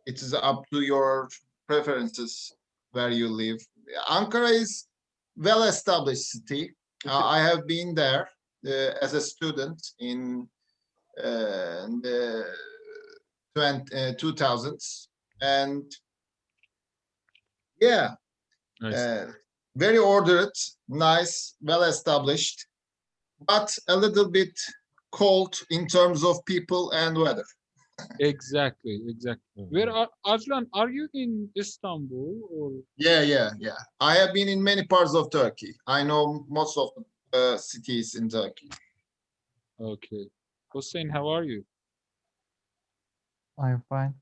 it is up to your preferences where you live. Ankara is well-established city. I have been there as a student in the 2000s, and yeah, Nice. very ordered, nice, well-established, but a little bit cold in terms of people and weather. Exactly, exactly. Where are Ajlan? Are you in Istanbul or? Yeah. I have been in many parts of Turkey. I know most of the cities in Turkey. Okay. Hussein, how are you? I'm fine.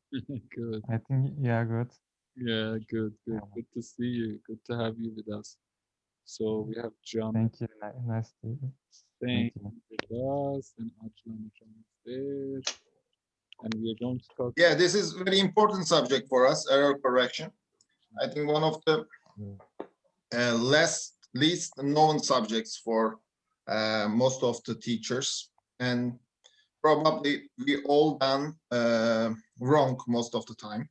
Good. I think you are good. Yeah, good, good. Yeah. Good to see you. Good to have you with us. So we have John Thank you. Nice to Hussein meet you. with us and Ajlan is there. And we are going to talk. Yeah, this is very important subject for us, error correction. I think one of the least known subjects for most of the teachers, and probably we all done wrong most of the time.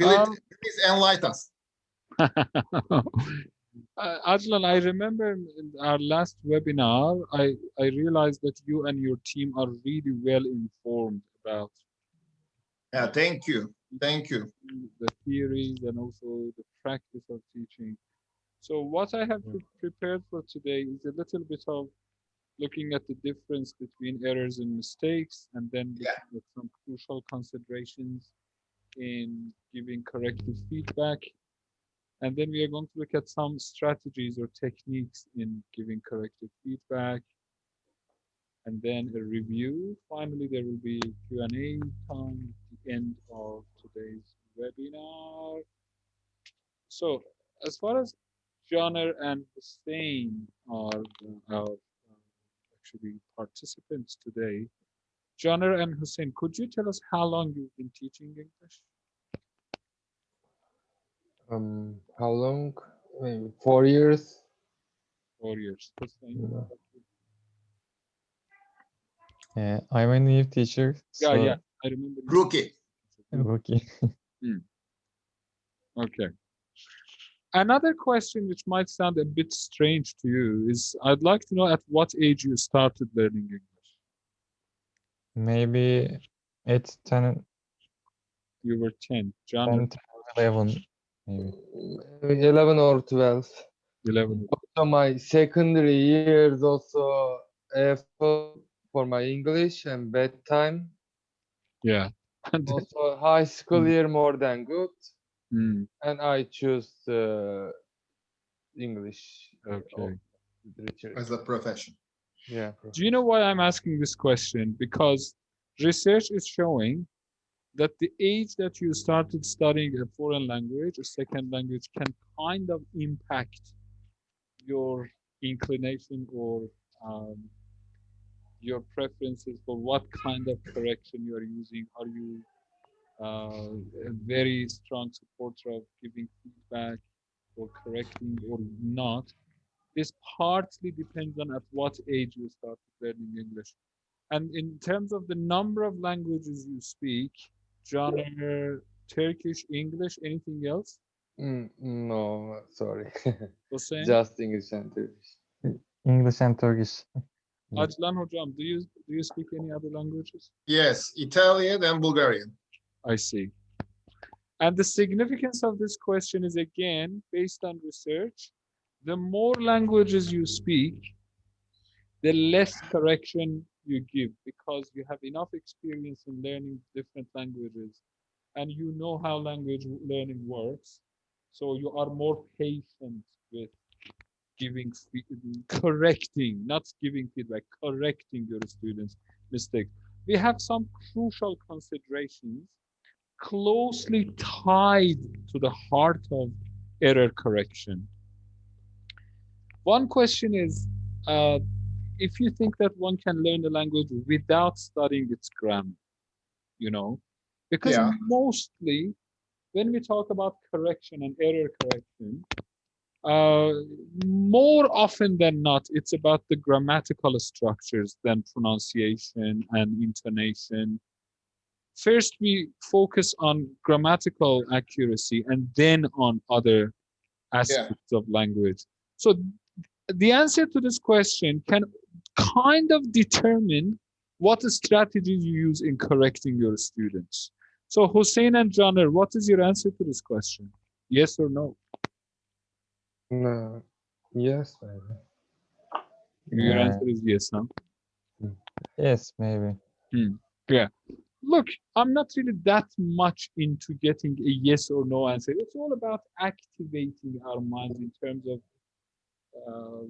Please enlighten us. Ajlan, I remember in our last webinar, I realized that you and your team are really well informed about Yeah, thank you. Thank you. the theories and also the practice of teaching. So what I have prepared for today is a little bit of looking at the difference between errors and mistakes, and then looking at some crucial considerations in giving corrective feedback. And then we are going to look at some strategies or techniques in giving corrective feedback, and then a review. Finally, there will be Q&A time at the end of today's webinar. So as far as Joner and Hussein are our actually participants today, Joner and Hussein, could you tell us how long you've been teaching English? How long? Maybe 4 years. 4 years. Hussein? I'm a new teacher, so Yeah, I remember. Rookie. rookie. Okay. Another question which might sound a bit strange to you is, I'd like to know at what age you started learning English. Maybe it's 10, You were 10. John, 10 to 11, maybe. 11 or 12. 11. Also, my secondary years also full for my English and bedtime. Yeah. Also, high school year more than good. And I choose English. Okay. Literature. As a profession. Yeah. Do you know why I'm asking this question? Because research is showing that the age that you started studying a foreign language, a second language, can kind of impact your inclination or your preferences for what kind of correction you are using. Are you a very strong supporter of giving feedback or correcting or not? This partly depends on at what age you start learning English. And in terms of the number of languages you speak, genre, Turkish, English, anything else? No, sorry. Hussein? Just English and Turkish. English and Turkish. Ajlan Hocam, do you speak any other languages? Yes, Italian and Bulgarian. I see. And the significance of this question is, again, based on research. The more languages you speak, the less correction you give, because you have enough experience in learning different languages and you know how language learning works. So you are more patient with giving, correcting, not giving feedback, correcting your students' mistakes. We have some crucial considerations closely tied to the heart of error correction. One question is, if you think that one can learn the language without studying its grammar, because mostly when we talk about correction and error correction, more often than not, it's about the grammatical structures than pronunciation and intonation. first we focus on grammatical accuracy and then on other aspects of language. So the answer to this question can kind of determine what strategies you use in correcting your students. So Hussein and Janer, what is your answer to this question? Yes or no? No. Yes, maybe. Your Uh, answer is yes, huh? yes, maybe. Yeah. Look, I'm not really that much into getting a yes or no answer. It's all about activating our minds in terms of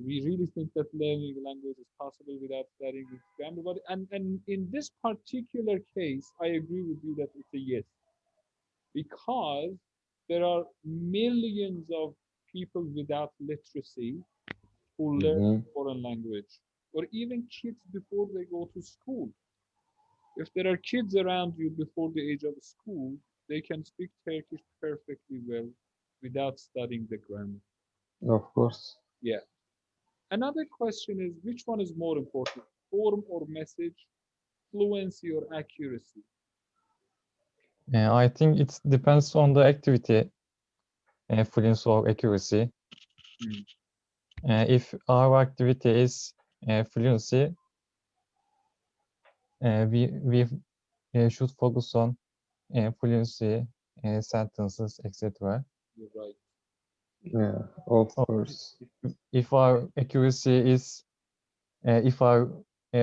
we really think that learning a language is possible without studying its grammar. But and in this particular case, I agree with you that it's a yes, because there are millions of people without literacy who learn Mhm. foreign language, or even kids before they go to school. If there are kids around you before the age of school, they can speak Turkish perfectly well without studying the grammar. Of course. Yeah. Another question is, which one is more important, form or message, fluency or accuracy? I think it depends on the activity, fluency or accuracy. Hmm. If our activity is fluency, we should focus on fluency, sentences, etc. You're right. Yeah, of Or course. if our accuracy is, if our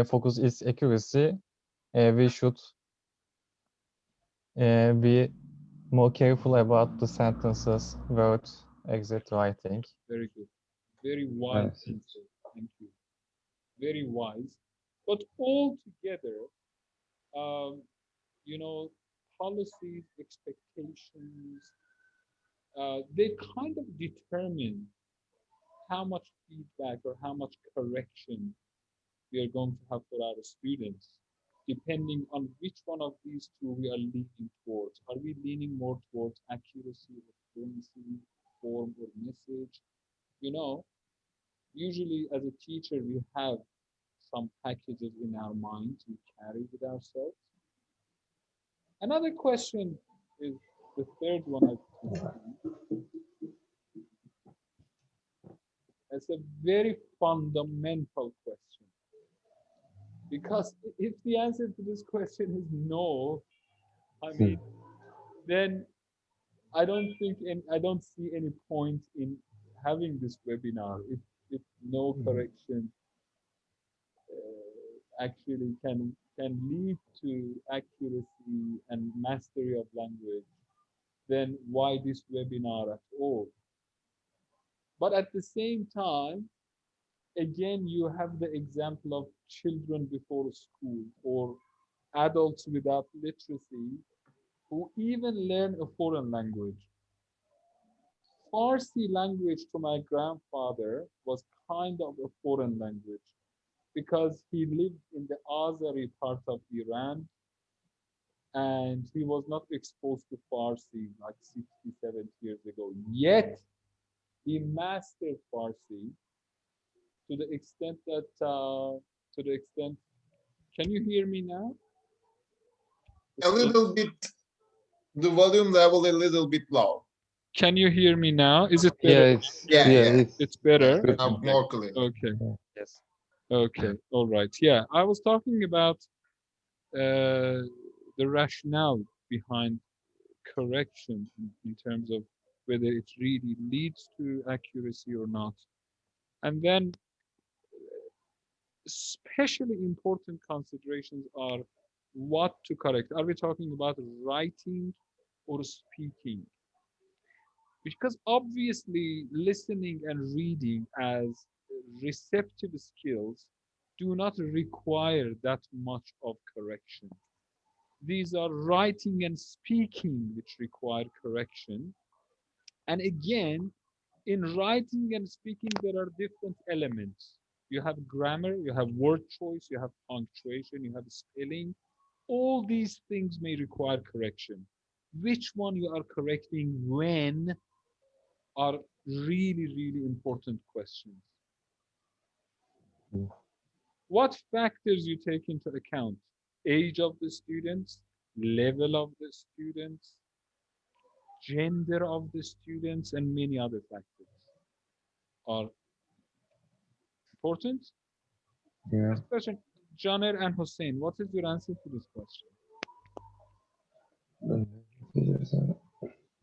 focus is accuracy, we should be more careful about the sentences, words, etc. I think. Very good. Very wise Yes. answer. Thank you. Very wise. But altogether, um, you know, policies, expectations, they kind of determine how much feedback or how much correction we are going to have for our students, depending on which one of these two we are leaning towards. Are we leaning more towards accuracy or fluency, form or message? You know, usually as a teacher, we have some packages in our mind we carry with ourselves. Another question is the third one I can see. It's a very fundamental question, because if the answer to this question is no, I mean, then I don't see any point in having this webinar if no correction actually can lead to accuracy and mastery of language, then why this webinar at all? But at the same time, again, you have the example of children before school or adults without literacy who even learn a foreign language. Farsi language to my grandfather was kind of a foreign language because he lived in the Azeri part of Iran and he was not exposed to Farsi like 60, 70 years ago. Yet he mastered Farsi to the extent that, can you hear me now? A little bit, the volume level a little bit low. Can you hear me now? Is it better? Yeah, it's Yeah, yeah, yeah. It's better? good. Now more clear. Okay. Yes. Okay. All right. Yeah. I was talking about the rationale behind correction in terms of whether it really leads to accuracy or not. And then especially important considerations are what to correct. Are we talking about writing or speaking? Because obviously listening and reading as receptive skills do not require that much of correction. These are writing and speaking which require correction. And again, in writing and speaking, there are different elements. You have grammar, you have word choice, you have punctuation, you have spelling. All these things may require correction. Which one you are correcting when are really, really important questions. Mm. What factors you take into account? Age of the students, level of the students, gender of the students, and many other factors are important. Yeah. First question, Janer and Hussein, what is your answer to this question?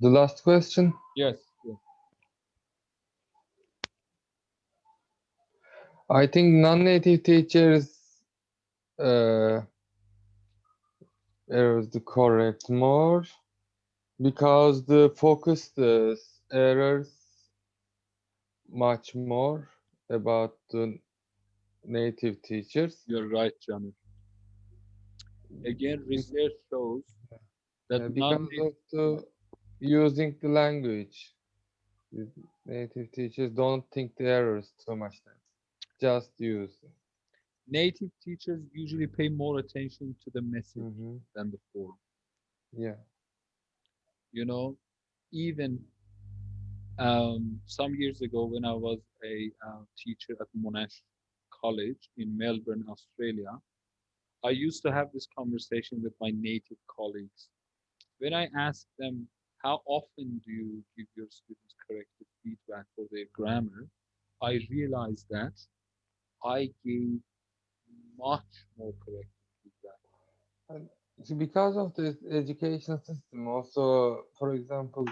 The last question. Yes, yes. I think non-native teachers errors the correct more because the focused errors much more about the native teachers. You're right, Janer. Again, research shows that Because non-native, of the using the language. The native teachers don't think the errors so much then. Just use. native teachers usually pay more attention to the message Mm-hmm. than the form. Yeah. You know, even some years ago when I was a teacher at Monash College in Melbourne, Australia, I used to have this conversation with my native colleagues. When I asked them, how often do you give your students corrective feedback for their grammar? I realized that I gave much more corrective feedback. And because of the education system, also, for example,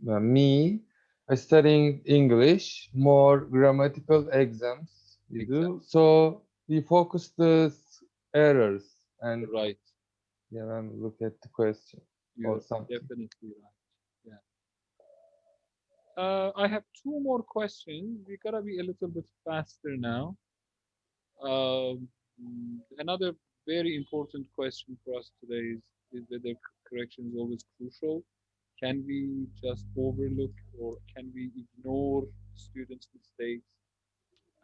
me, I studying English, more grammatical exams you Exactly. do. So we focus the errors and Right. yeah, and look at the question or You're something. definitely right. Yeah. I have two more questions. We gotta be a little bit faster now. Another very important question for us today is whether correction is always crucial. Can we just overlook or can we ignore students' mistakes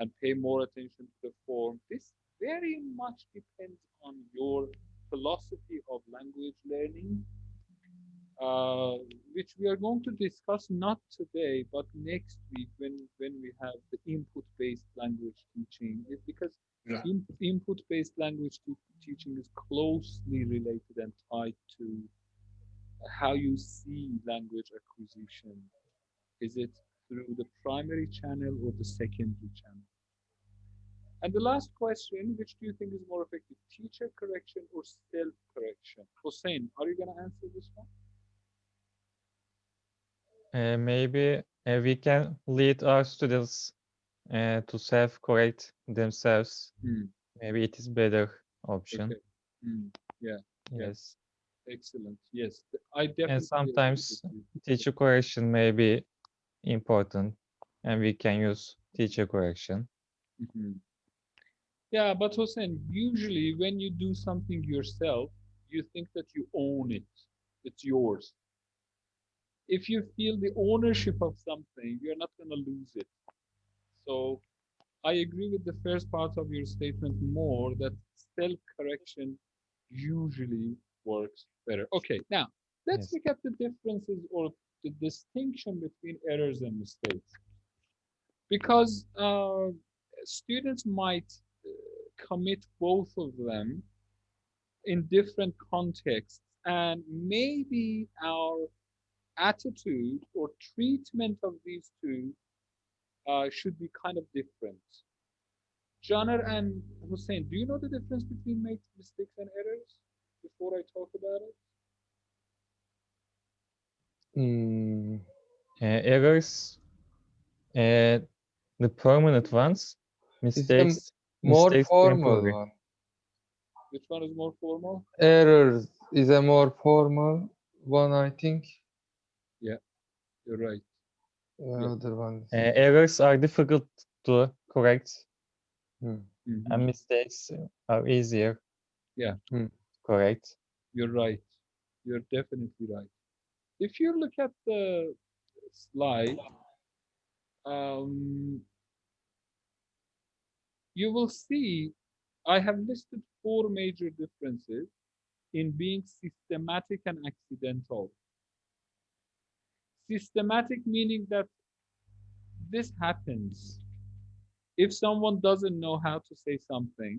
and pay more attention to the form? This very much depends on your philosophy of language learning, uh, which we are going to discuss not today, but next week when we have the input-based language teaching. Because input-based language teaching is closely related and tied to how you see language acquisition. Is it through the primary channel or the secondary channel? And the last question, which do you think is more effective, teacher correction or self-correction? Hossein, are you going to answer this one? Maybe we can lead our students to self-correct themselves. Hmm. Maybe it is better option. Okay. Hmm. Yeah, yeah, Yes. excellent. Yes, I And definitely agree with sometimes you. teacher correction may be important, and we can use teacher correction. Mhm. Yeah, but Hussein, usually when you do something yourself, you think that you own it. It's yours. If you feel the ownership of something, you're not going to lose it. So I agree with the first part of your statement more that self-correction usually works better. Okay, now let's Yes. look at the differences or the distinction between errors and mistakes. Because students might commit both of them in different contexts, and maybe our attitude or treatment of these two should be kind of different. Janer and Hussein, do you know the difference between mistakes and errors before I talk about it? Hmm. Errors, uh, the permanent ones, It's a mistakes, more mistakes formal temporary. one. Which one is more formal? Errors is a more formal one, I think. Yeah, you're right. The Yeah. other ones. Errors are difficult to correct, Hmm. Mhm. and mistakes are easier Yeah, to correct. you're right. You're definitely right. If you look at the slide, um, you will see I have listed four major differences in being systematic and accidental. Systematic meaning that this happens. If someone doesn't know how to say something,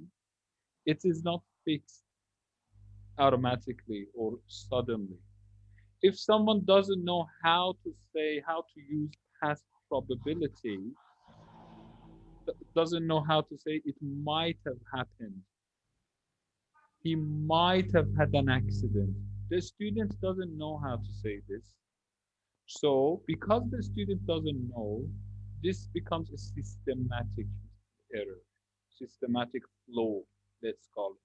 it is not fixed. automatically or suddenly. If someone doesn't know how to say, how to use past probability, doesn't know how to say it might have happened, he might have had an accident. The student doesn't know how to say this. So because the student doesn't know, this becomes a systematic error, systematic flaw, let's call it.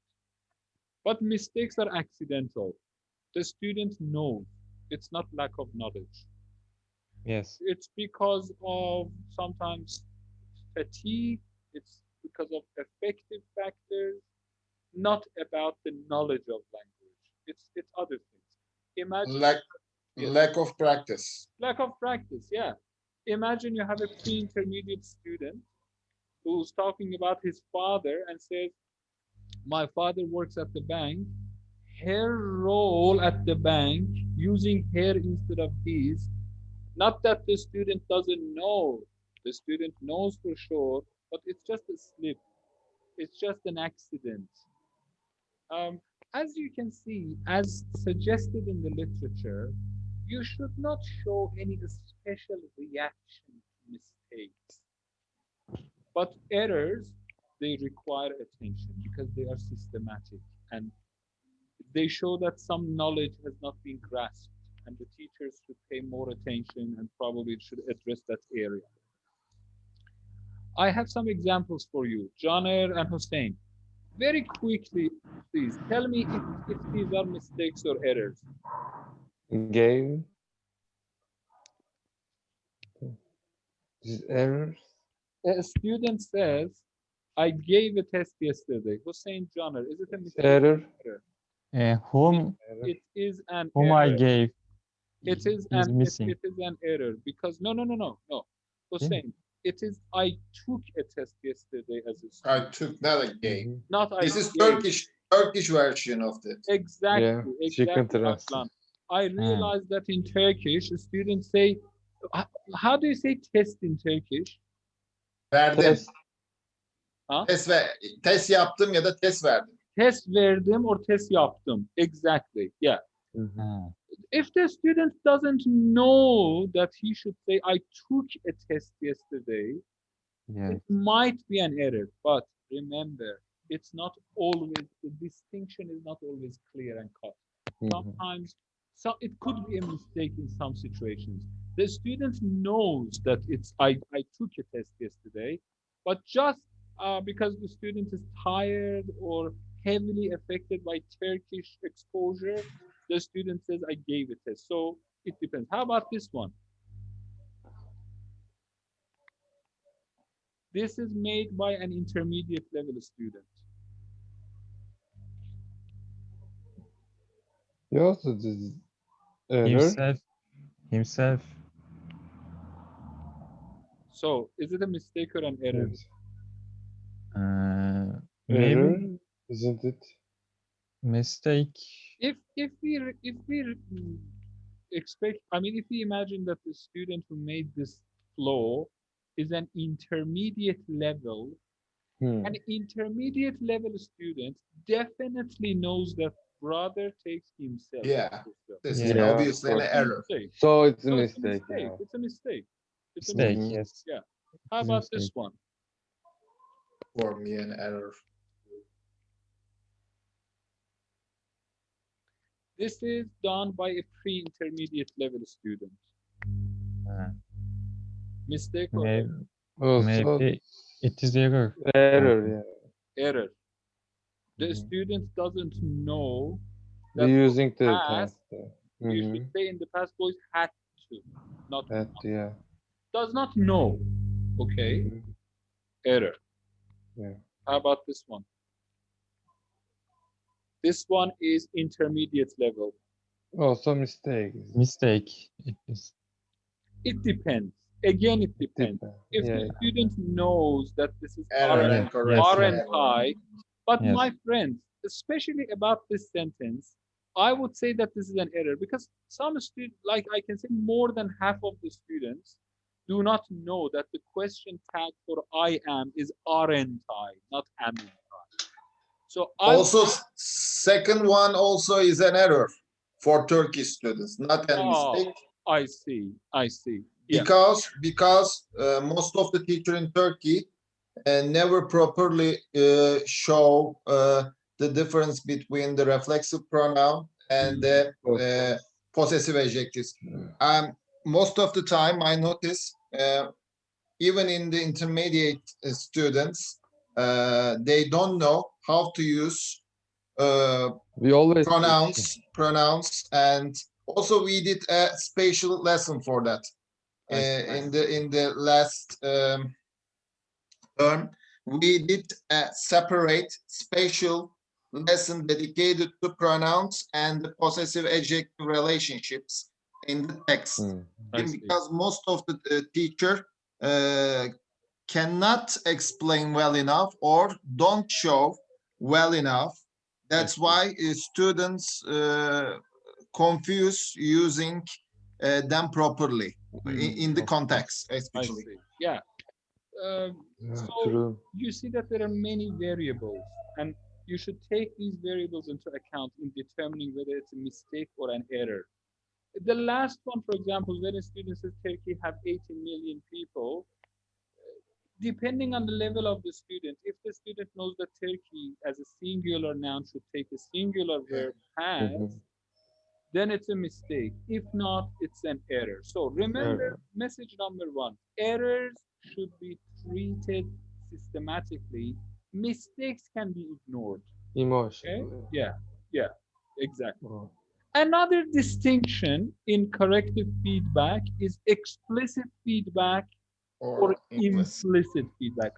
But mistakes are accidental. The student knows. It's not lack of knowledge. Yes. It's because of sometimes fatigue. It's because of affective factors, not about the knowledge of language. It's other things. Imagine, Lack yes, lack of practice. lack of practice. Yeah. Imagine you have a pre-intermediate student who's talking about his father and says, "My father works at the bank. Her role at the bank, using her instead of his." Not that the student doesn't know. The student knows for sure, but it's just a slip. It's just an accident. Um, as you can see, as suggested in the literature, you should not show any special reaction to mistakes. But errors, they require attention because they are systematic and they show that some knowledge has not been grasped, and the teachers should pay more attention and probably should address that area. I have some examples for you, Jonair and Hussein. Very quickly, please tell me if these are mistakes or errors. Gave these errors. A student says, "I gave a test yesterday." Hussein, Jonair, is it a It's mistake error. or Whom Error. it is an I error? gave It is is an missing. it is an error because no. Yeah. Hussein, it is I took a test yesterday as a I student, took not a game. Mhm. not I This is gave. Turkish version of that. Yeah, Exactly, chicken exactly, terası. Aslan. I realized that in Turkish, students say, how do you say test in Turkish? Verdim. Test. Huh? Test yaptım ya da test verdim. Test verdim or test yaptım. Exactly, yeah. Mhm. If the student doesn't know that he should say, I took a test yesterday, Yeah. it might be an error, but remember, it's not always, the distinction is not always clear and cut. Mhm. Sometimes, so it could be a mistake in some situations. The student knows that I took a test yesterday, but just because the student is tired or heavily affected by Turkish exposure, the student says, I gave a test. So it depends. How about this one? This is made by an intermediate level student. You also did error. Himself. So is it a mistake or an error? Evet. Maybe Error, isn't it? mistake. If we expect, I mean, if we imagine that the student who made this flow is an intermediate level, Hmm. an intermediate level student definitely knows that brother takes himself. Yeah. This is Yeah. obviously an of course. error. So it's a So mistake. Yeah. It's a mistake. It's a Mistake. mistake. Yes. Yeah. How It's a about this mistake. one? For me, an error. This is done by a pre-intermediate level student. Uh, Mistake or maybe, Also maybe it is error. error. Yeah. error? The Mhm. student doesn't know We're that using the past, past. you should say in the past boys had to, not That, yeah. does not know. Okay, Mhm. error. Yeah. How about this one? This one is intermediate level. Also mistake. Mistake. It is. It depends. Again, it depends. If Yeah. the student knows that this is Error Yeah, and yes, correct. aren't error. I, but Yes. my friends, especially about this sentence, I would say that this is an error because some students, like I can say more than half of the students do not know that the question tag for I am is aren't I, not am I. So I Also, second one also is an error for Turkish students, not a mistake. I see. I see. Yeah. Because most of the teacher in Turkey never properly show the difference between the reflexive pronoun and the possessive adjectives. Most of the time, I notice even in the intermediate students, they don't know how to use We always pronouns, and also we did a special lesson for that in the last term. We did a separate special lesson dedicated to pronouns and the possessive adjective relationships in the text. Because most of the teacher cannot explain well enough or don't show well enough. That's why students confuse using them properly in the context, especially. Yeah. So true. you see that there are many variables, and you should take these variables into account in determining whether it's a mistake or an error. The last one, for example, when a student says Turkey have 18 million people, depending on the level of the student, if the student knows that Turkey as a singular noun should take a singular verb has, then it's a mistake. If not, it's an error. So remember, message number one, errors should be treated systematically. Mistakes can be ignored. Emotion. Okay? Yeah, exactly. Another distinction in corrective feedback is explicit feedback or implicit feedback.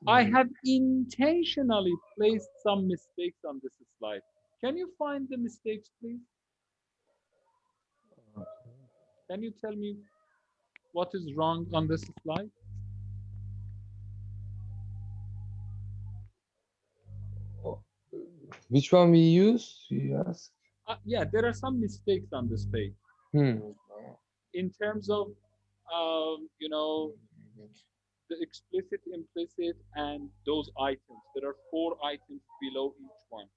I have intentionally placed some mistakes on this slide. Can you find the mistakes, please? Can you tell me what is wrong on this slide? Which one we use? You ask. Yeah, there are some mistakes on this page. In terms of, the explicit, implicit, and those items. There are 4 items below each one.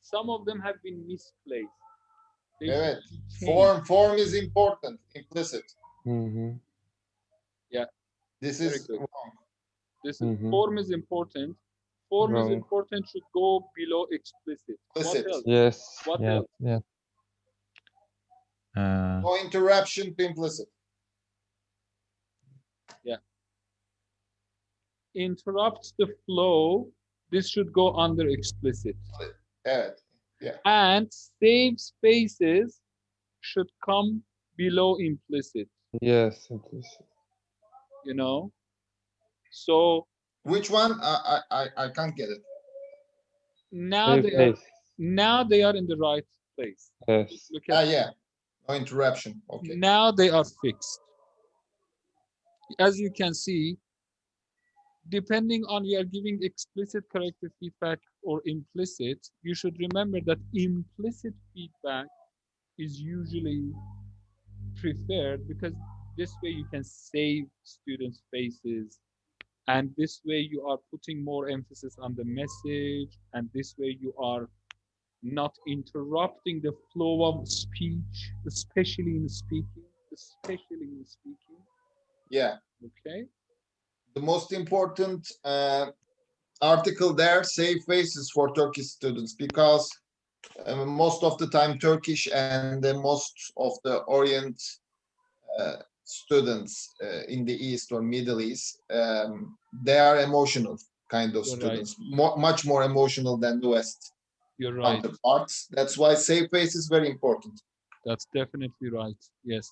Some of them have been misplaced. Evet. Form is important, implicit. Yeah. This is wrong. This is form is important. Form is important should go below explicit. What else? Yes. What else? Yeah. No interruption to implicit. Yeah. Interrupts the flow. This should go under explicit. Evet. Yeah. And save spaces should come below implicit. Yes, implicit. So which one? I can't get it. Now they are in the right place. Yes. Look at yeah. No interruption. Okay. Now they are fixed. As you can see, depending on you are giving explicit corrective feedback or implicit, you should remember that implicit feedback is usually preferred because this way you can save students' faces, and this way you are putting more emphasis on the message, and this way you are not interrupting the flow of speech, especially in speaking. Yeah. Okay. The most important article there, save faces for Turkish students, because most of the time Turkish and most of the Orient students in the East or Middle East, they are emotional kind of students, much more emotional than the West counterparts. That's why safe face is very important. That's definitely right. Yes.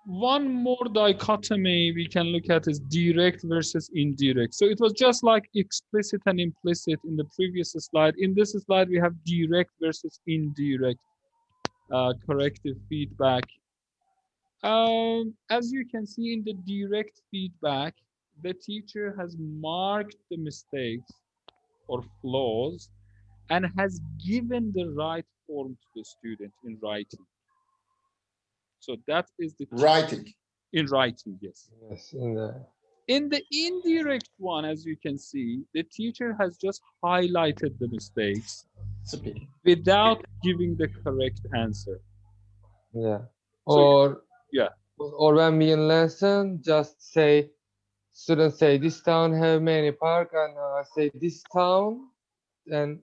One more dichotomy we can look at is direct versus indirect. So it was just like explicit and implicit in the previous slide. In this slide, we have direct versus indirect corrective feedback. As you can see in the direct feedback, the teacher has marked the mistakes or flaws and has given the right form to the student in writing. So that is the writing. In writing, yes. Yes, in the In the indirect one, as you can see, the teacher has just highlighted the mistakes Speaking. without giving the correct answer. Yeah. So yeah, Or when we in lesson, just say, students say this town have many park, and say this town, and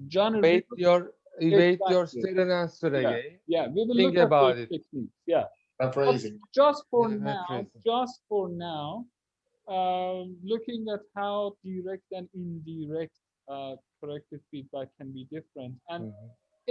John, wait your exactly. student answer Yeah, again. yeah, we will Think look at about those it. techniques. Yeah, but Paraphrasing. just for Yeah, now, rephrasing. looking at how direct and indirect corrective feedback can be different, and Mhm.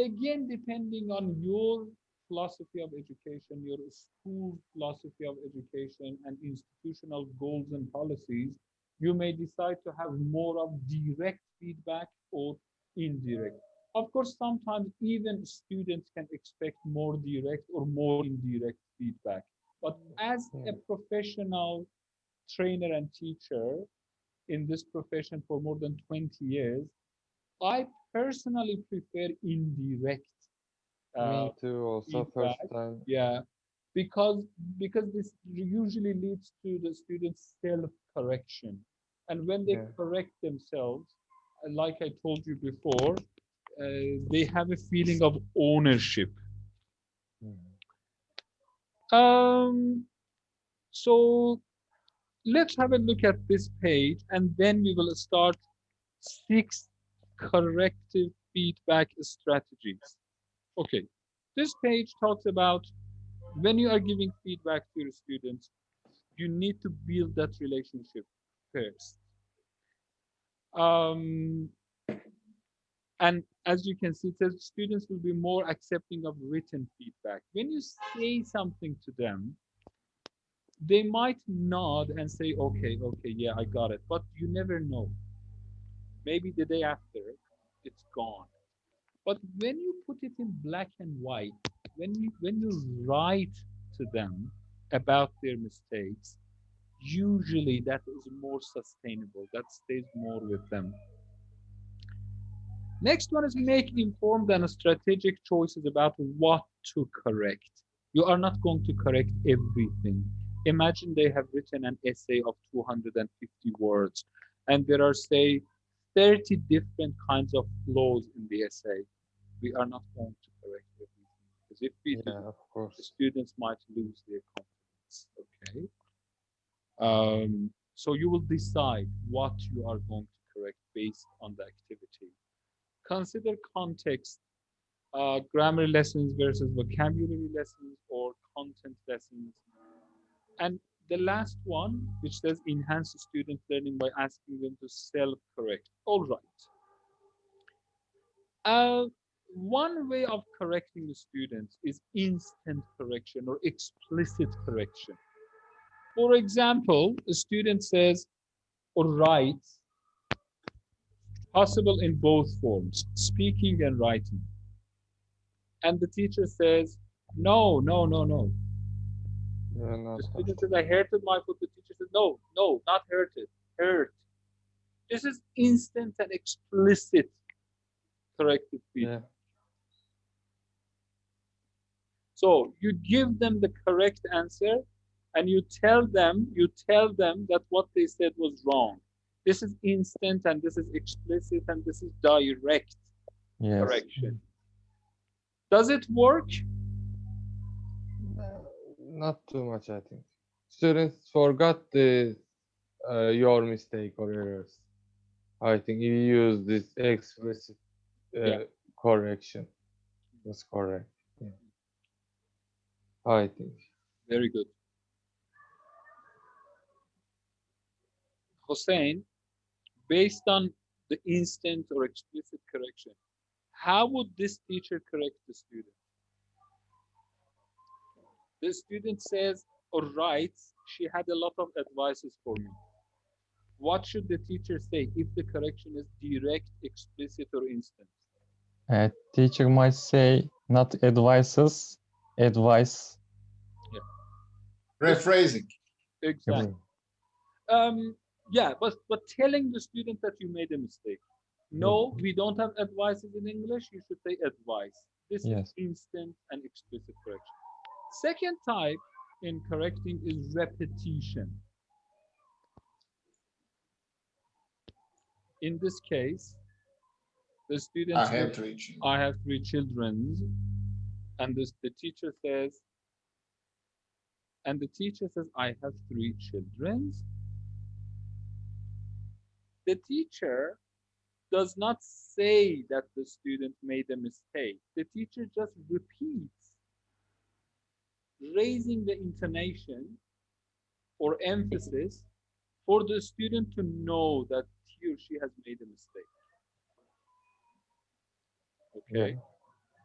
again, depending on your philosophy of education, your school philosophy of education, and institutional goals and policies, you may decide to have more of direct feedback or indirect. Of course, sometimes even students can expect more direct or more indirect feedback. But as a Yeah. professional trainer and teacher in this profession for more than 20 years, I personally prefer indirect uh, Me too. Also, first feedback. time. Yeah, because this usually leads to the students' self-correction, and when they Yeah. correct themselves, like I told you before, they have a feeling of ownership. Mhm. So let's have a look at this page, and then we will start 6 corrective feedback strategies. Okay, this page talks about when you are giving feedback to your students, you need to build that relationship first. Um, and as you can see, it says students will be more accepting of written feedback. When you say something to them, they might nod and say, okay, okay, yeah, I got it. But you never know. Maybe the day after, it's gone. But when you put it in black and white, when you write to them about their mistakes, usually that is more sustainable. That stays more with them. Next one is make informed and strategic choices about what to correct. You are not going to correct everything. Imagine they have written an essay of 250 words, and there are, say, 30 different kinds of flaws in the essay. We are not going to correct everything, because if we do, Yeah, of the course. students might lose their confidence. Okay. So you will decide what you are going to correct based on the activity. Consider context, grammar lessons versus vocabulary lessons or content lessons. And the last one, which says enhance student learning by asking them to self-correct. All right. Uh, one way of correcting the students is instant correction or explicit correction. For example, a student says or writes, possible in both forms, speaking and writing. And the teacher says, no, no, no, no. You're The not student says, I hurted my foot. The teacher says, no, no, not hurted, hurt. This is instant and explicit corrective Yeah. feedback. So you give them the correct answer and you tell them that what they said was wrong. This is instant and this is explicit and this is direct Yes. correction. Does it work? Not too much, I think. Students forgot the your mistake or errors. I think you use this explicit Yeah, correction. That's correct. Yeah, I think. very good. Hossein, based on the instant or explicit correction, how would this teacher correct the student? The student says or writes, she had a lot of advices for me. What should the teacher say if the correction is direct, explicit, or instant? Teacher might say not advices, advice. Yeah, Rephrasing. exactly. Yeah, but telling the student that you made a mistake. No, we don't have advices in English. You should say advice. This is Yes. instant and explicit correction. Second type in correcting is repetition. In this case, the student I says, have to reach. I have 3 children, and the teacher says, I have 3 children. The teacher does not say that the student made a mistake. The teacher just repeats, raising the intonation or emphasis for the student to know that he or she has made a mistake. Okay, Yeah.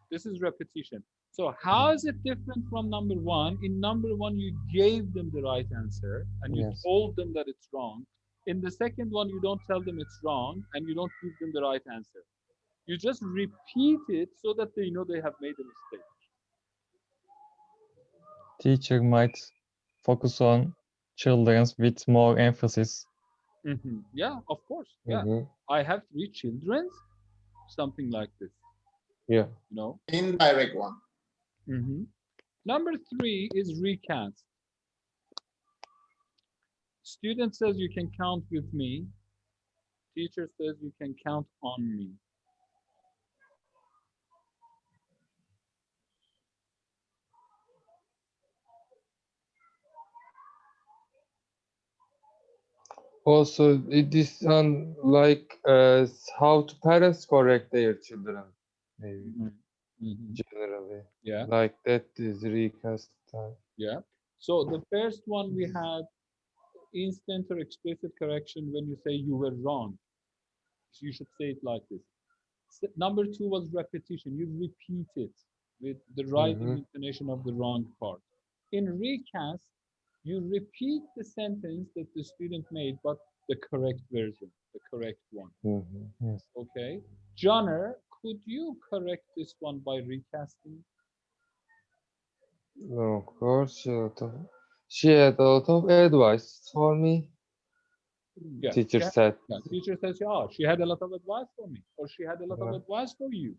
this is repetition. So how is it different from number one? In number one, you gave them the right answer and you Yes. told them that it's wrong. In the second one, you don't tell them it's wrong and you don't give them the right answer. You just repeat it so that they know they have made a mistake. Teacher might focus on children with more emphasis. Yeah, of course. Yeah. Mhm. I have 3 children, something like this, Yeah. you know. Indirect one. Number 3 is recast. Student says you can count with me. Teacher says you can count on me. Also, it is on like how to parents correct their children, maybe generally. Yeah, Like that is recast time. yeah. So the first one we had instant or explicit correction when you say you were wrong. So you should say it like this. Number 2 was repetition. You repeat it with the rising Mhm. intonation of the wrong part. In recast, you repeat the sentence that the student made, but the correct version, the correct one. Mhm. Yes. Okay. Johnner, could you correct this one by recasting? Of course, she had a lot of advice for me. Yeah. Teacher said. Yeah. Teacher says, oh, she had a lot of advice for me, or she had a lot of Yeah. advice for you.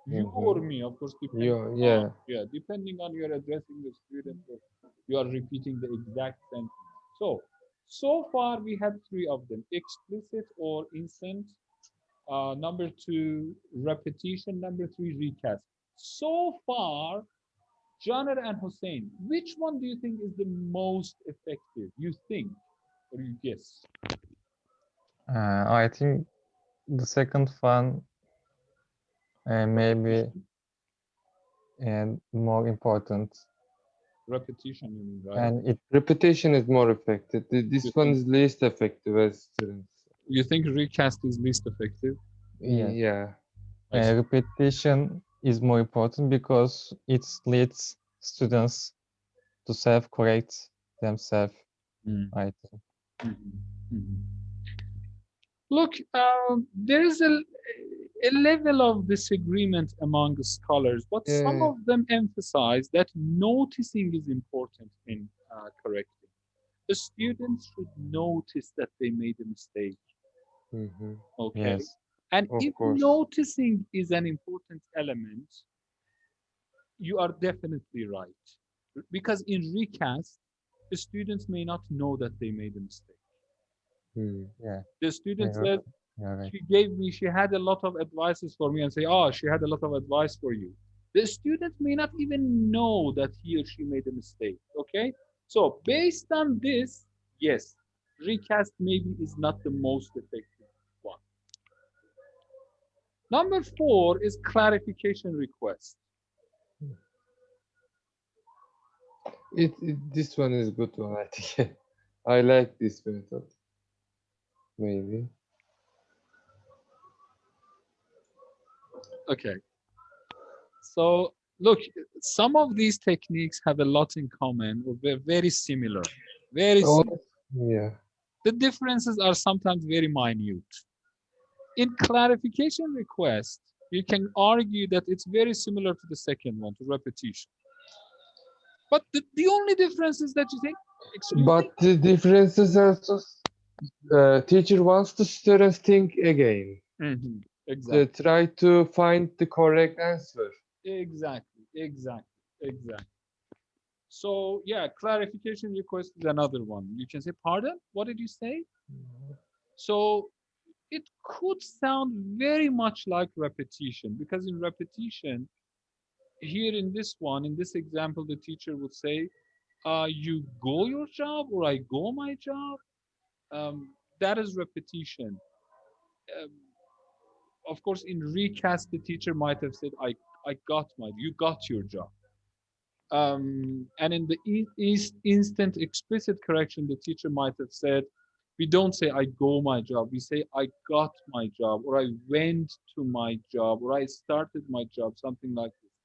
You or Mhm. me, of course, depending on, Yeah. depending on you're addressing the student or you are repeating the exact sentence. So far we have 3 of them: explicit or instant. Number 2, repetition. Number 3, recast. So far, Janer and Hussein, which one do you think is the most effective? You think, or you guess? I think the second one maybe more important, Repetition, you mean, right? and it Repetition is more effective. You This one think, is least effective as students. you think recast is least effective? yes, Yeah. I see. repetition is more important because it leads students to self-correct themselves. Mm. I think. Look, there is a level of disagreement among the scholars, but some Yeah. of them emphasize that noticing is important in correcting. The students should notice that they made a mistake, Mhm. okay? Yes. And Of if course. noticing is an important element, you are definitely right. Because in recast, the students may not know that they made a mistake. Hmm. Yeah. The student You're, says, you're right. she had a lot of advices for me, and say, oh, she had a lot of advice for you. The student may not even know that he or she made a mistake, okay? So based on this, yes, recast maybe is not the most effective one. Number 4 is clarification request. This one is good one, I think. I like this method. Maybe. Okay, so look, some of these techniques have a lot in common, or they're very similar, very Oh, similar. yeah. The differences are sometimes very minute. In clarification request, you can argue that it's very similar to the second one, to repetition. But the only difference is that you think, excuse me? But the differences are so teacher wants the students think again. Exactly, Try to find the correct answer. exactly. So yeah, clarification request is another one. You can say, pardon, what did you say? So it could sound very much like repetition, because in repetition, here in this one, in this example, the teacher would say, you go your job or I go my job. That is repetition. Um, of course, in recast, the teacher might have said, I got you got your job. And in the instant explicit correction, the teacher might have said, we don't say I go my job, we say I got my job, or I went to my job, or I started my job, something like this.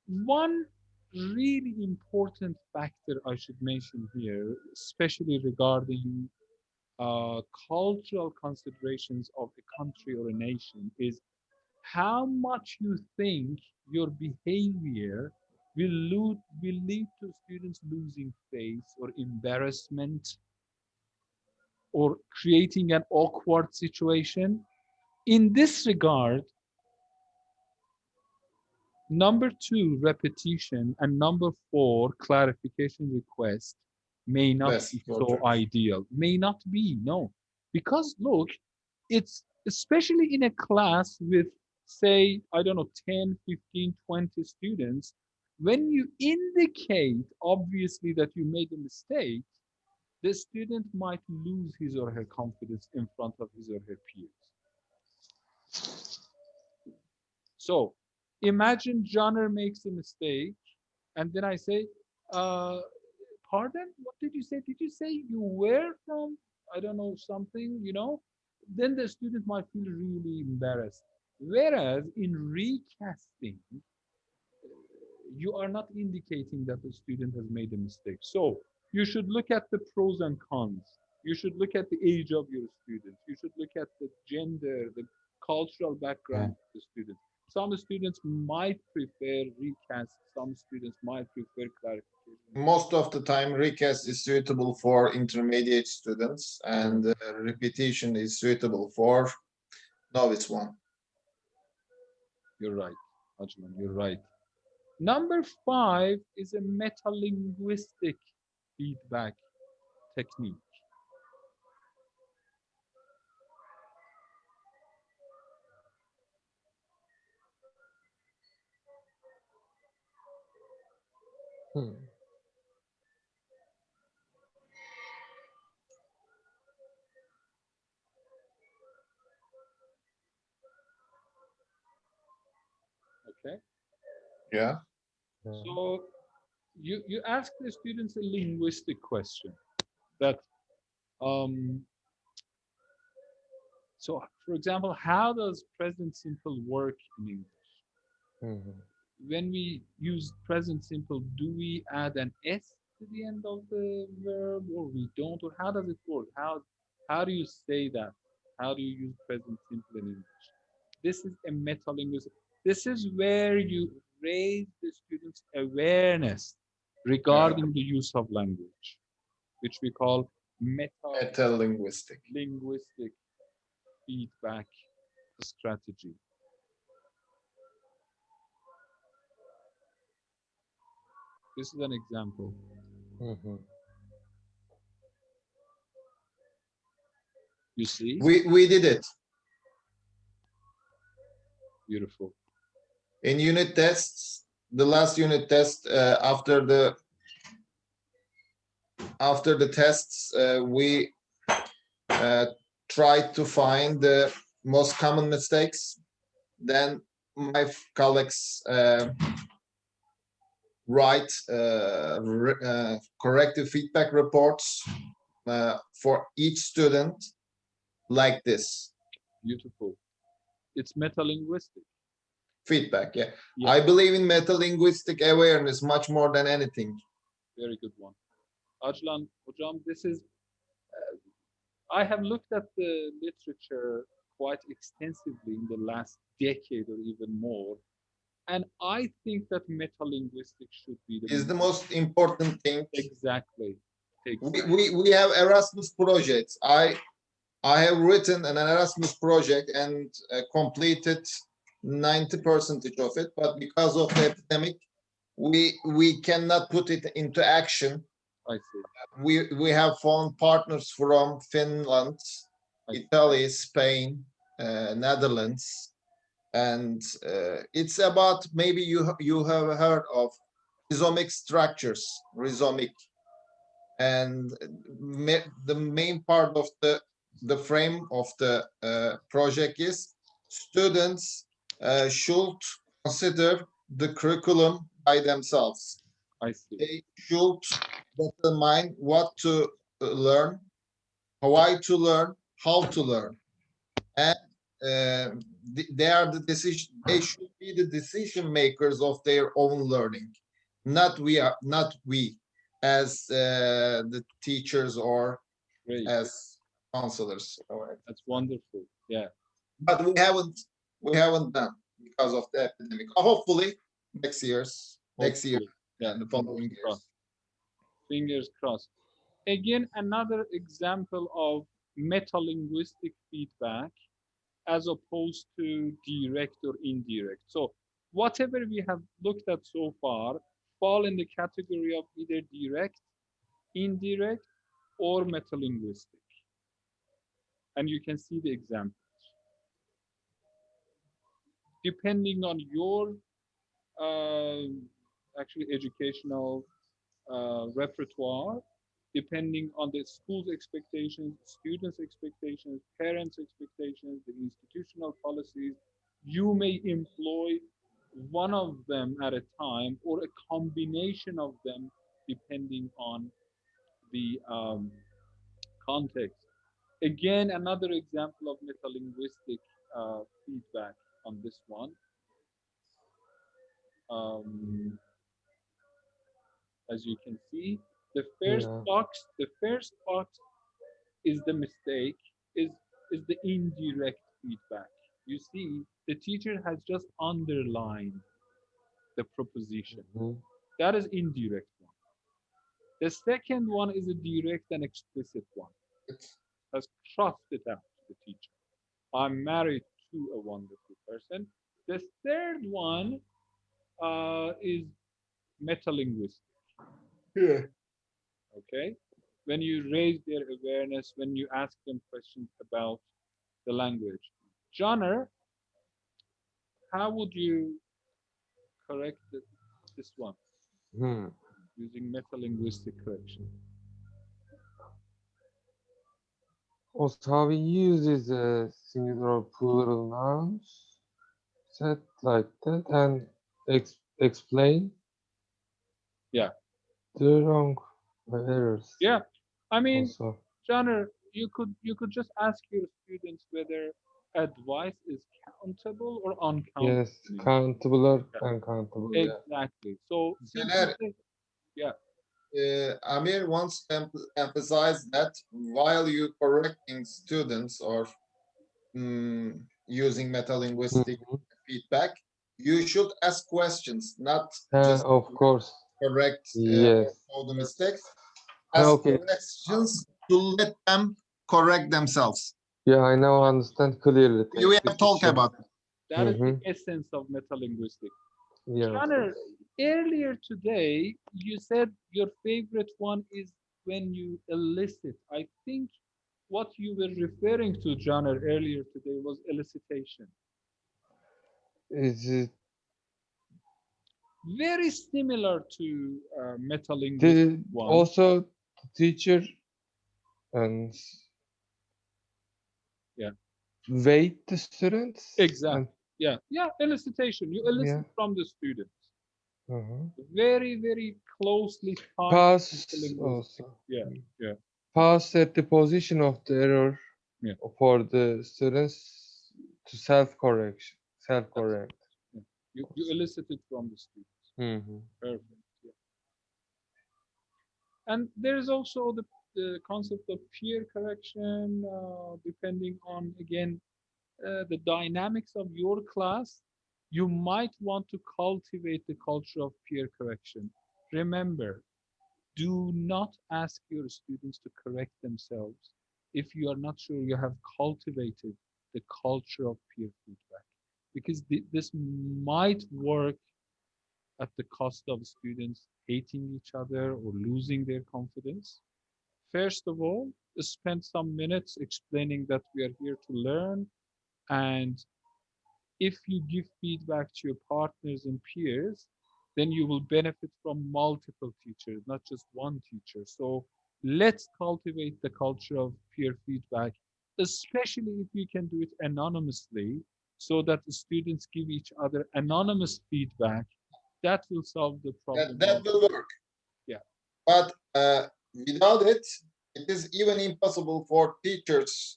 One really important factor I should mention here, especially regarding cultural considerations of a country or a nation, is how much you think your behavior will lead to students losing face or embarrassment or creating an awkward situation. In this regard, number two, repetition, and number four, clarification request may not Best be so approaches. ideal. May not be, no. Because look, it's especially in a class with, say, I don't know, 10, 15, 20 students, when you indicate obviously that you made a mistake, the student might lose his or her confidence in front of his or her peers. So imagine Johnner makes a mistake, and then I say, uh, pardon, what did you say? Did you say you were from, I don't know, something, Then the student might feel really embarrassed. Whereas in recasting, you are not indicating that the student has made a mistake. So you should look at the pros and cons. You should look at the age of your students. You should look at the gender, the cultural background of the students. Some students might prefer recast. Some students might prefer clarification. Most of the time, recast is suitable for intermediate students, and repetition is suitable for novice one. You're right, Ajman, you're right. Number five is a metalinguistic feedback technique. Hmm. Okay. Yeah. So you ask the students a linguistic question that so for example, how does present simple work in English? Mhm. When we use present simple, do we add an s to the end of the verb, or we don't, or how does it work? How do you say that? How do you use present simple in English? This is a metalinguistic. This is where you raise the students' awareness Yeah. regarding the use of language, which we call Metalinguistic. metalinguistic feedback strategy. This is an example. Mhm. You see? We did it Beautiful. in unit tests. The last unit test, after the tests, we tried to find the most common mistakes. Then my colleagues write corrective feedback reports for each student like this. Beautiful. It's metalinguistic. Feedback, yeah. Yeah. I believe in metalinguistic awareness much more than anything. Very good one. Ajlan, Hocam, this is, I have looked at the literature quite extensively in the last decade or even more, and I think that metalinguistics should be Is the most important thing. exactly. We have Erasmus projects. I have written an Erasmus project and completed 90% of it, but because of the epidemic, we cannot put it into action I see. We have found partners from Finland, I see. Italy, Spain, Netherlands, and it's about, maybe you have heard of rhizomic structures, rhizomic, and the main part of the frame of the project is students should consider the curriculum by themselves. I see. They should determine what to learn, why to learn, how to learn, and they are the decision. They should be the decision makers of their own learning, not we as the teachers or Great. as counselors. All right. That's wonderful. Yeah. But we haven't done because of the epidemic. Hopefully next year Hopefully. Yeah. and the Fingers following years. crossed. Fingers crossed. Again, another example of metalinguistic feedback as opposed to direct or indirect. So whatever we have looked at so far fall in the category of either direct, indirect, or metalinguistic. And you can see the examples. Depending on your uh, actually educational repertoire, depending on the school's expectations, students' expectations, parents' expectations, the institutional policies, you may employ one of them at a time or a combination of them depending on the context. Again, another example of metalinguistic feedback on this one. Um, as you can see, Yeah. the first box is the mistake, is the indirect feedback. You see, the teacher has just underlined the proposition. Mhm. That is indirect one. The second one is a direct and explicit one. Has crossed it out to the teacher. I'm married to a wonderful person. The third one is metalinguistic. Yeah. Okay, when you raise their awareness, when you ask them questions about the language. Johnner, how would you correct this one Hmm. using metalinguistic correction? Also, how we use is singular or plural nouns, set like that, and explain Yeah, the wrong errors. yeah. I mean, Also, Johnner, you could just ask your students whether advice is countable or uncountable. yes, countable or Yeah, uncountable. Yeah. exactly. So simply Caner, say, yeah, Amir wants to emphasize that while you correcting students or using metalinguistic Mhm. feedback, you should ask questions, not just Of course. correct or Yes. show the mistakes. Ask Okay. questions to let them correct themselves. Yeah, I now understand clearly. We Thank you, have talked teacher. about it. that is the Mm-hmm. essence of metalinguistic. Yeah. Johnner, earlier today, you said your favorite one is when you elicit. I think what you were referring to, Johnner, earlier today was elicitation. Is it Very similar to metalinguistic the one. also teacher and Yeah, weight the students and exactly. Yeah, yeah, elicitation. You elicit yeah. from the students. Uh-huh. Very, very closely tied to Pass metalinguistic. also. Yeah, yeah, Pass at the position of the error yeah. for the students to self That's correct. yeah. You elicit it from the students. Mm-hmm. Perfect. Yeah. And there is also the concept of peer correction, depending on, again, the dynamics of your class. You might want to cultivate the culture of peer correction. Remember, do not ask your students to correct themselves if you are not sure you have cultivated the culture of peer feedback. Because this might work at the cost of students hating each other or losing their confidence. First of all, spend some minutes explaining that we are here to learn, and if you give feedback to your partners and peers, then you will benefit from multiple teachers, not just one teacher. So let's cultivate the culture of peer feedback, especially if you can do it anonymously, so that the students give each other anonymous feedback. That will solve the That problem that of, will work. yeah, But without it, it is even impossible for teachers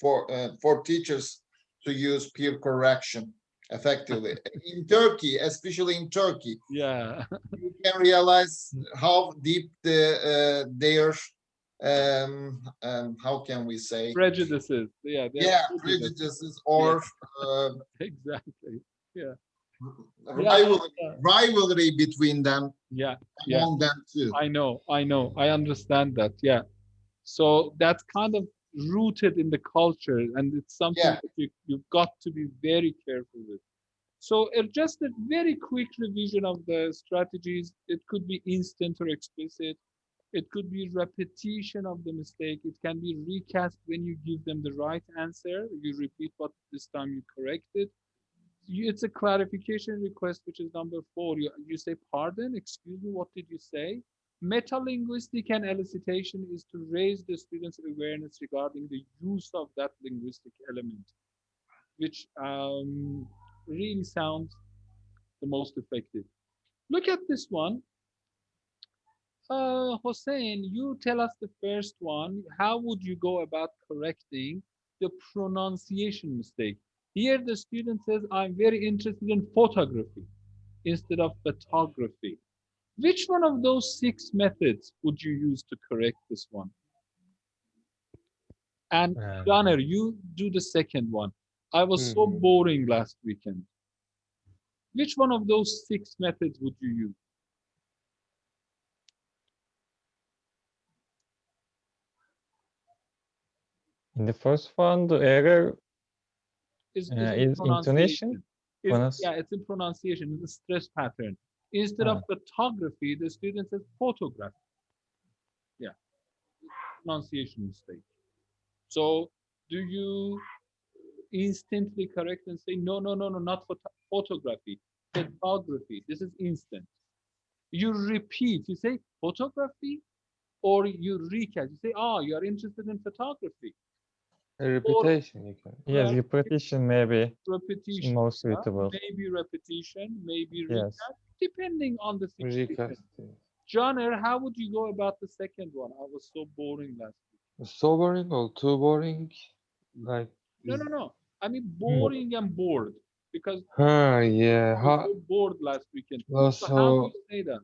for teachers to use peer correction effectively. In Turkey, especially in Turkey, yeah, you can realize how deep their how can we say, prejudices. Yeah, they have yeah, prejudice. prejudices Yeah, or uh, exactly. Yeah, yeah, rivalry between them, yeah, yeah. among them too. I know, I understand that. Yeah. So that's kind of rooted in the culture, and it's something Yeah, that you've got to be very careful with. So just a very quick revision of the strategies. It could be instant or explicit. It could be repetition of the mistake. It can be recast when you give them the right answer. You repeat what this time you corrected. It's a clarification request, which is number 4. You say, pardon, excuse me, what did you say? Metalinguistic and elicitation is to raise the students' awareness regarding the use of that linguistic element, which really sounds the most effective. Look at this one. Hossein, you tell us the first one. How would you go about correcting the pronunciation mistake? Here the student says, I'm very interested in photography instead of photography. Which one of those 6 methods would you use to correct this one? And Uh, Donner, you do the second one. I was so Mhm. boring last weekend. Which one of those 6 methods would you use? in the first one, the error Is in is intonation. pronunciation. Is Pronounce. Yeah, it's in pronunciation, it's a stress pattern. Instead of Ah, photography, the student says photograph. Yeah, pronunciation mistake. So do you instantly correct and say, no, no, no, no, not photography, photography. This is instant. You repeat, you say photography, or you recast. You say, oh, you are interested in photography. A Or repetition you can. yes, repetition maybe repetition, more yeah? suitable. Maybe repetition, maybe Yes. recast, depending on the situation. Recasting. Johnner, how would you go about the second one? I was so boring last week. So boring or too boring? Like No, is no, no. I mean Hmm. boring and bored, because yeah. I was so bored last weekend. So how do Also you say that?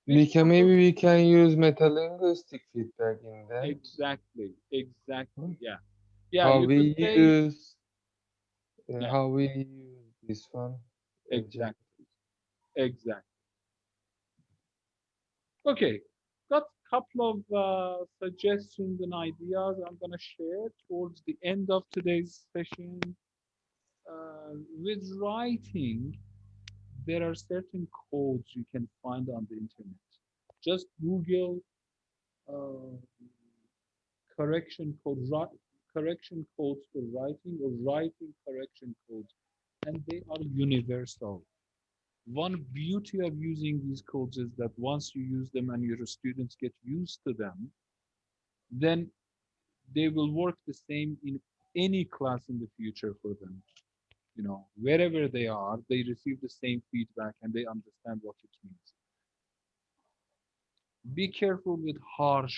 Which we one can of those? maybe we can use metalinguistic feedback in that. Exactly, exactly. Hmm? Yeah, yeah. How You could we say, use yeah, how we use this one. Adjective. exactly, exactly. Okay, got a couple of suggestions and ideas I'm gonna share towards the end of today's session. With writing, there are certain codes you can find on the internet. Just Google uh, correction code, correction codes for writing or writing correction codes, and they are universal. One beauty of using these codes is that once you use them and your students get used to them, then they will work the same in any class in the future for them. You know, wherever they are, they receive the same feedback and they understand what it means. Be careful with harsh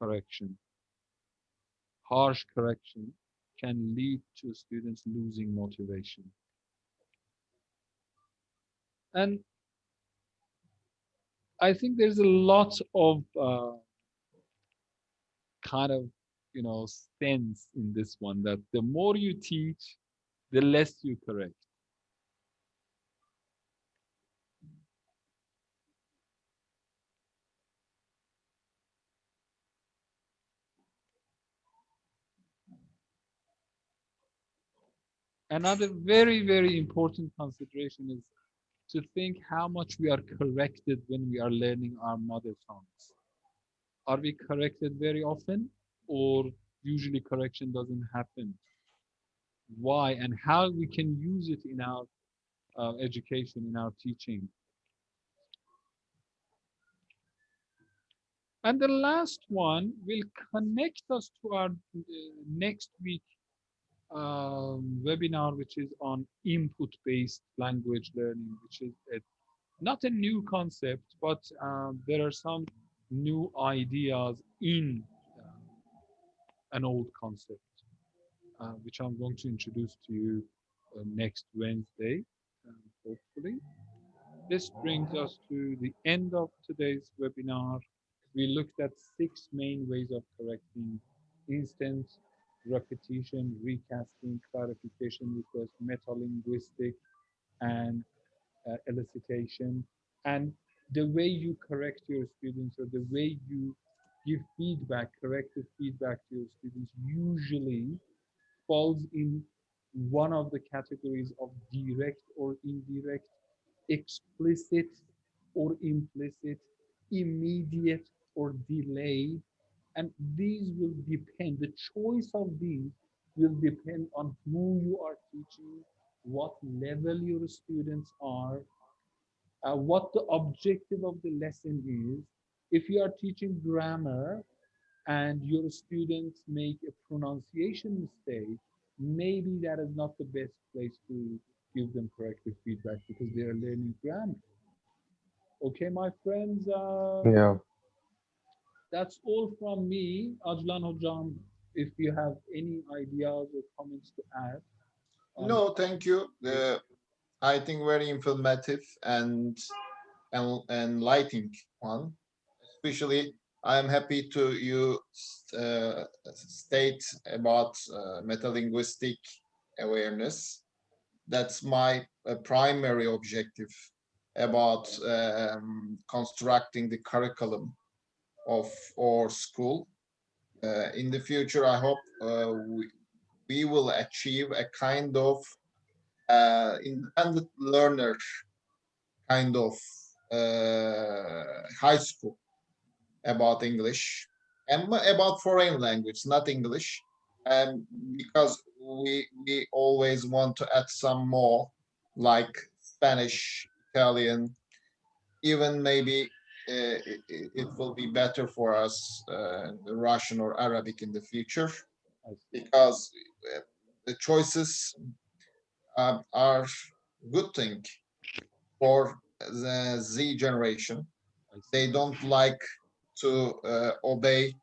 correction. Harsh correction can lead to students losing motivation. And I think there's a lot of kind of, sense in this one, that the more you teach, the less you correct. Another very, very important consideration is to think how much we are corrected when we are learning our mother tongues. Are we corrected very often, or usually correction doesn't happen? Why and how we can use it in our education, in our teaching? And the last one will connect us to our next week webinar, which is on input-based language learning, which is not a new concept, but there are some new ideas in an old concept, which I'm going to introduce to you next Wednesday, hopefully. This brings us to the end of today's webinar. We looked at 6 main ways of correcting: instant, repetition, recasting, clarification request, metalinguistic, and elicitation. And the way you correct your students, or the way you give feedback, corrective feedback to your students, usually falls in one of the categories of direct or indirect, explicit or implicit, immediate or delayed. And these will depend, the choice of these will depend on who you are teaching, what level your students are, what the objective of the lesson is. If you are teaching grammar and your students make a pronunciation mistake, maybe that is not the best place to give them corrective feedback, because they are learning grammar. Okay, my friends, Yeah. that's all from me. Ajlan Hojam, if you have any ideas or comments to add on. No, thank you. I think very informative and enlightening one. Especially, I am happy to you state about metalinguistic awareness. That's my primary objective about constructing the curriculum of our school. In the future, I hope we will achieve a kind of independent learner kind of high school about English and about foreign language, not English. And because we always want to add some more, like Spanish, Italian, even maybe it will be better for us Russian or Arabic in the future, because the choices are good thing for the Z generation. They don't like to obey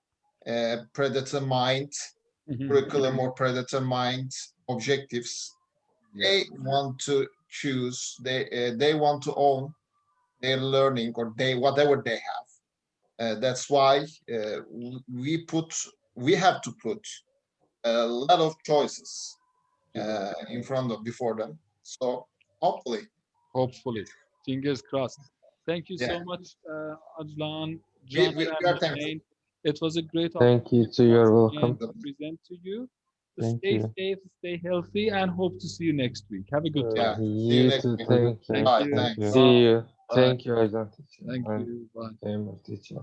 predetermined curriculum or predetermined objectives. They want to choose. They want to own their learning, or they whatever they have. That's why we have to put a lot of choices in front of before them. So hopefully, Hopefully, fingers crossed. Thank you yeah, so much, Ajlan, we Johnny, and are thankful. Hussein. It was a great Thank you opportunity too. once You're again welcome. to present to you. Thank Stay you. safe, stay healthy, and hope to see you next week. Have a good time. Yeah, see you You next too. week. Have a good Thank you. Thank Bye. you. Thanks. you. See Bye. you. Bye. Thank you, Ajahn teacher. Thank And you. Bye. Tamer teacher.